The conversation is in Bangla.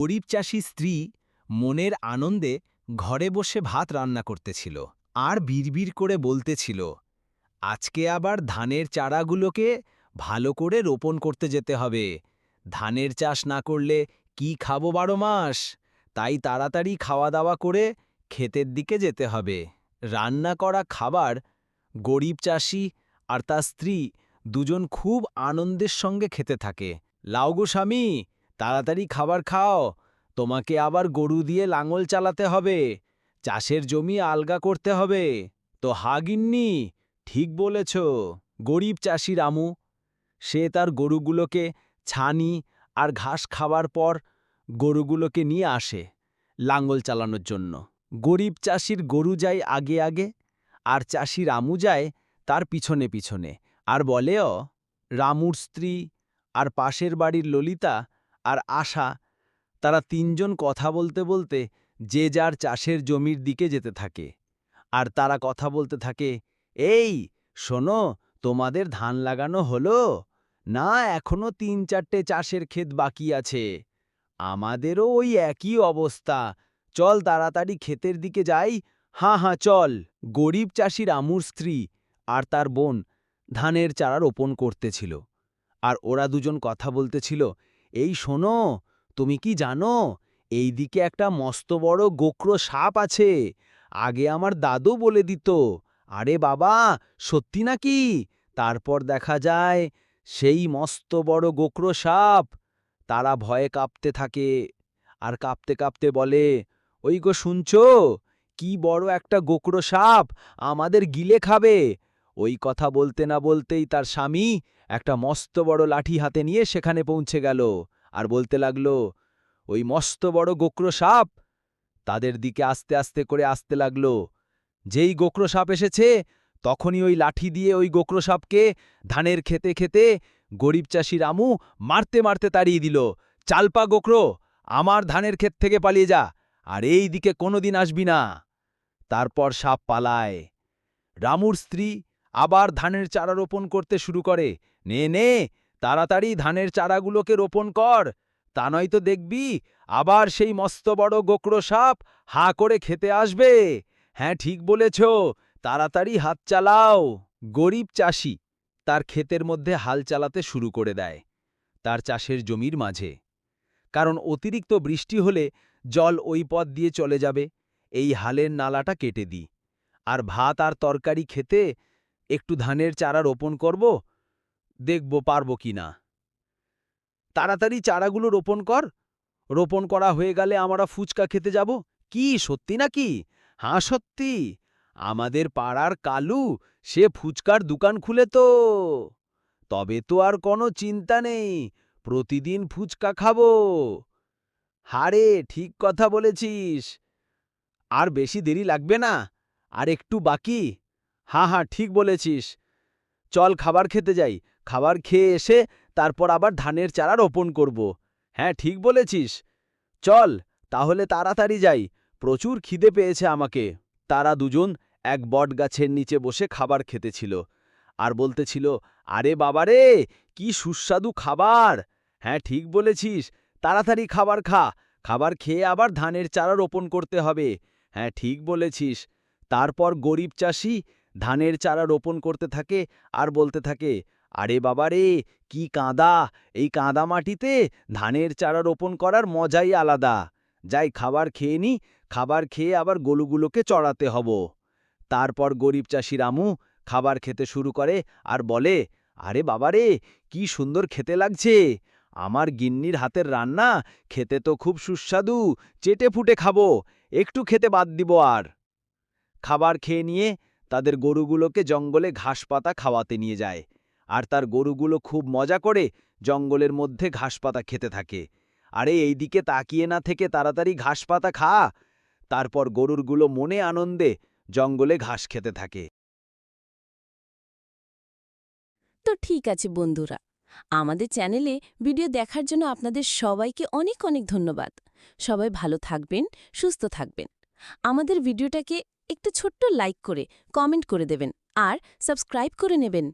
গরিব চাষী স্ত্রী মনের আনন্দে ঘরে বসে ভাত রান্না করতেছিল আর বিড়বিড় করে বলতেছিল, আজকে আবার ধানের চারাগুলোকে ভালো করে রোপণ করতে যেতে হবে। ধানের চাষ না করলে কি খাবো 12 মাস? তাই তাড়াতাড়ি খাওয়া দাওয়া করে ক্ষেতের দিকে যেতে হবে। রান্না করা খাবার গরিব চাষী আর তার স্ত্রী দুজন খুব আনন্দের সঙ্গে খেতে থাকে। লাও গো স্বামী, তাড়াতাড়ি খাবার খাও, তোমাকে আবার গরু দিয়ে লাঙল চালাতে হবে, চাষের জমি আলগা করতে হবে। তো হা গিন্নি, ঠিক বলেছ। গরিব চাষি রামু, সে তার গরুগুলোকে ছানি আর ঘাস খাবার পর গরুগুলোকে নিয়ে আসে লাঙ্গল চালানোর জন্য। গরিব চাষির গরু যায় আগে আগে, আর চাষি রামু যায় তার পিছনে পিছনে। আর বলেও, রামুর স্ত্রী আর পাশের বাড়ির ললিতা আর আশা, তারা তিনজন কথা বলতে বলতে যে যার চাষের জমির দিকে যেতে থাকে। আর তারা কথা বলতে থাকে, এই শোনো, তোমাদের ধান লাগানো হলো? না, এখনো ৩-৪টে চাষের ক্ষেত বাকি আছে। আমাদেরও ওই একই অবস্থা, চল তাড়াতাড়ি ক্ষেতের দিকে যাই। হাঁ হাঁ চল। গরিব চাষি রামুর স্ত্রী আর তার বোন ধানের চারা রোপণ করতেছিল, আর ওরা দুজন কথা বলতেছিল, এই শোনো, তুমি কি জানো, এই দিকে একটা মস্ত বড় গোক্র সাপ আছে। আগে আমার দাদু বলে দিত। আরে বাবা, সত্যি নাকি? তারপর দেখা যায় সেই মস্ত বড় গোক্র সাপ। তারা ভয়ে কাঁপতে থাকে, আর কাঁপতে কাঁপতে বলে, ওই গো শুনছো, কি বড় একটা গোক্র সাপ আমাদের গিলে খাবে। ওই কথা বলতে না বলতেই তার স্বামী একটা মস্ত বড় লাঠি হাতে নিয়ে সেখানে পৌঁছে গেল, আর বলতে লাগলো, ওই মস্ত বড় গোক্র সাপ তাদের দিকে আস্তে আস্তে করে আসতে লাগলো। যেই গোক্র সাপ এসেছে, তখনই ওই লাঠি দিয়ে ওই গোক্র সাপকে ধানের খেতে খেতে গরিব চাষি রামু মারতে মারতে তাড়িয়ে দিল। চালপা গোক্র, আমার ধানের ক্ষেত থেকে পালিয়ে যা, আর এই দিকে কোনোদিন আসবি না। তারপর সাপ পালায়। রামুর স্ত্রী আবার ধানের চারা রোপণ করতে শুরু করে। নে নে, তাড়াতাড়ি ধানের চারাগুলোকে রোপণ কর, তা নয়তো দেখবি আবার সেই মস্ত বড় গোক্র সাপ হা করে খেতে আসবে। হ্যাঁ, ঠিক বলেছ, তাড়াতাড়ি হাত চালাও। গরিব চাষি তার ক্ষেতের মধ্যে হাল চালাতে শুরু করে দেয়, তার চাষের জমির মাঝে। কারণ অতিরিক্ত বৃষ্টি হলে জল ওই পথ দিয়ে চলে যাবে। এই হালের নালাটা কেটে দিই, আর ভাত আর তরকারি খেতে একটু ধানের চারা রোপণ করব, দেখব পারব কি না। তাড়াতাড়ি চারাগুলো রোপণ কর, রোপণ করা হয়ে গেলে আমরা ফুচকা খেতে যাব। কি সত্যি নাকি? হ্যাঁ সত্যি, আমাদের পাড়ার কালু সে ফুচকার দোকান খুলে তো। তবে তো আর কোনো চিন্তা নেই, প্রতিদিন ফুচকা খাবো। হারে, ঠিক কথা বলেছিস, আর বেশি দেরি লাগবে না, আর একটু বাকি। হ্যাঁ হ্যাঁ, ঠিক বলেছিস, চল খাবার খেতে যাই, খাবার খেয়ে এসে তারপর আবার ধানের চারা রোপণ করব। হ্যাঁ, ঠিক বলেছিস, চল তাহলে তাড়াতাড়ি যাই, প্রচুর খিদে পেয়েছে আমাকে। তারা দুজন এক বটগাছের নিচে বসে খাবার খেতেছিল, আর বলতেছিল, আরে বাবারে, কি সুস্বাদু খাবার। হ্যাঁ, ঠিক বলেছিস, তাড়াতাড়ি খাবার খা, খাবার খেয়ে আবার ধানের চারা রোপণ করতে হবে। হ্যাঁ, ঠিক বলেছিস। তারপর গরিব চাষি ধানের চারা রোপণ করতে থাকে আর বলতে থাকে, আরে বাবারে, কি কাঁদা, এই কাঁদা মাটিতে ধানের চারা রোপণ করার মজাই আলাদা। যাই খাবার খেয়ে নি, খাবার খেয়ে আবার গরুগুলোকে চড়াতে হব। তারপর গরিব চাষি রামু খাবার খেতে শুরু করে আর বলে, আরে বাবারে, কি সুন্দর খেতে লাগছে, আমার গিন্নির হাতের রান্না খেতে তো খুব সুস্বাদু, চেটে ফুটে খাবো, একটু খেতে বাদ দিব আর। খাবার খেয়ে নিয়ে তাদের গরুগুলোকে জঙ্গলে ঘাস পাতা খাওয়াতে নিয়ে যায়, আর তার গরুগুলো খুব মজা করে জঙ্গলের মধ্যে ঘাস পাতা খেতে থাকে। আরে এই দিকে তাকিয়ে না থেকে তাড়াতাড়ি ঘাস পাতা খা। তারপর গরুরগুলো মনে আনন্দে জঙ্গলে ঘাস খেতে থাকে। তো ঠিক আছে বন্ধুরা, আমাদের চ্যানেলে ভিডিও দেখার জন্য আপনাদের সবাইকে অনেক অনেক ধন্যবাদ। সবাই ভালো থাকবেন, সুস্থ থাকবেন। আমাদের ভিডিওটাকে একটু ছোট্ট লাইক করে কমেন্ট করে দেবেন আর সাবস্ক্রাইব করে নেবেন।